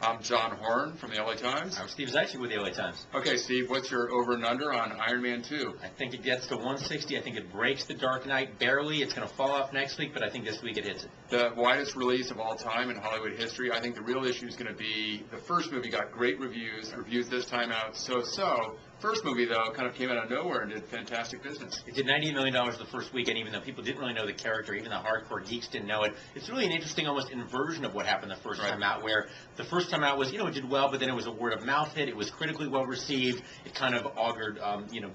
I'm John Horn from the LA Times. I'm Steve Zeitzik with the LA Times. Okay, Steve, what's your over and under on Iron Man 2? I think it gets to 160. I think it breaks The Dark Knight barely. It's going to fall off next week, but I think this week it hits it. The widest release of all time in Hollywood history. I think the real issue is going to be the first movie got great reviews. Reviews this time out so-so. First movie, though, kind of came out of nowhere and did fantastic business. It did $98 million the first weekend, even though people didn't really know the character, even the hardcore geeks didn't know it. It's really an interesting almost inversion of what happened the first time out, where the first time out was, it did well, but then it was a word-of-mouth hit. It was critically well-received. It kind of augured,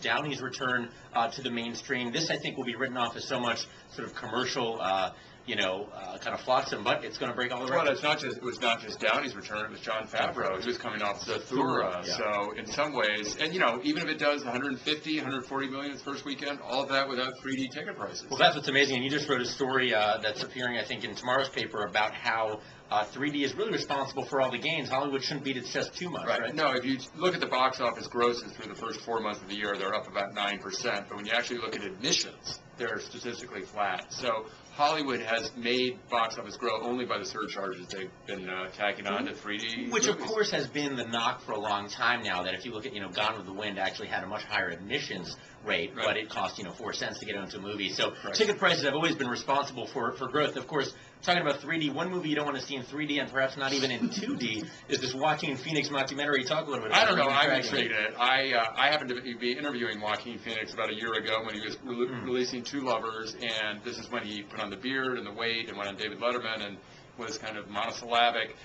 Downey's return to the mainstream. This, I think, will be written off as so much sort of commercial, kind of flotsam, but it's going to break all the records. Well, it was not just Downey's return, it was Jon Favreau. He was coming off Zathura. Yeah. So in some ways, and even if it does 150, 140 million its first weekend, all of that without 3D ticket prices. Well, that's what's amazing. And you just wrote a story that's appearing, I think, in tomorrow's paper about how 3D is really responsible for all the gains. Hollywood shouldn't beat its chest too much, right? No, if you look at the box office grosses through the first 4 months of the year, they're up about 9%. But when you actually look at admissions, they're statistically flat. So Hollywood has made box office grow only by the surcharges they've been tacking on to 3D Which, movies. of course, has been the knock for a long time now, that if you look at, Gone with the Wind actually had a much higher admissions rate, but it cost, 4 cents to get into a movie. So ticket prices have always been responsible for growth. Of course, talking about 3D, one movie you don't want to see in 3D and perhaps not even in 2D is this Joaquin Phoenix mockumentary. Talk a little bit about it. I don't know. I'm intrigued in it. I happened to be interviewing Joaquin Phoenix about a year ago when he was releasing Two Lovers, and this is when he put on the beard and the weight and went on David Letterman and was kind of monosyllabic.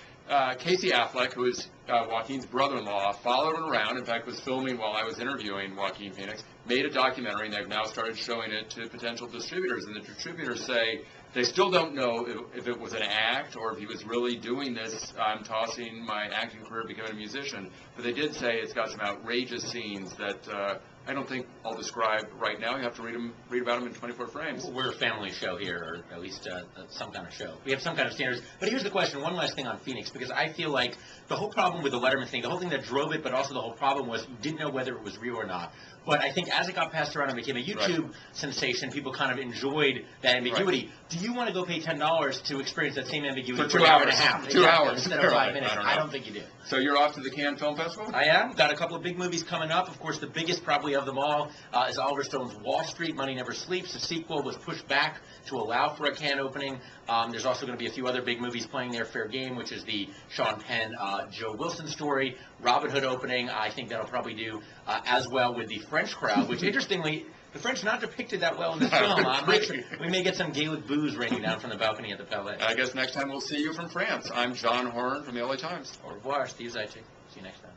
Casey Affleck, who is Joaquin's brother-in-law, followed him around, in fact was filming while I was interviewing Joaquin Phoenix, made a documentary, and they've now started showing it to potential distributors. And the distributors say they still don't know if it was an act or if he was really doing this, I'm tossing my acting career, becoming a musician. But they did say it's got some outrageous scenes that I don't think I'll describe right now. You have to read about them in 24 frames. We're a family show here, or at least some kind of show. We have some kind of standards. But here's the question, one last thing on Phoenix, because I feel like the whole problem with the Letterman thing, the whole thing that drove it, but also the whole problem was you didn't know whether it was real or not. But I think as it got passed around and became a YouTube sensation, people kind of enjoyed that ambiguity. Do you want to go pay $10 to experience that same ambiguity for an hour and a half? 2 hours. Instead of 5 minutes. I don't think you do. So you're off to the Cannes Film Festival? I am. Got a couple of big movies coming up. Of course, the biggest probably of them all is Oliver Stone's Wall Street, Money Never Sleeps. The sequel was pushed back to allow for a Cannes opening. There's also going to be a few other big movies playing there. Fair Game, which is the Sean Penn, Joe Wilson story. Robin Hood opening. I think that'll probably do as well with the French crowd, which interestingly, the French not depicted that well in this film. We may get some Gaelic booze raining down from the balcony at the Palais. I guess next time we'll see you from France. I'm John Horn from the LA Times. Au revoir, Steve Zeitzik. See you next time.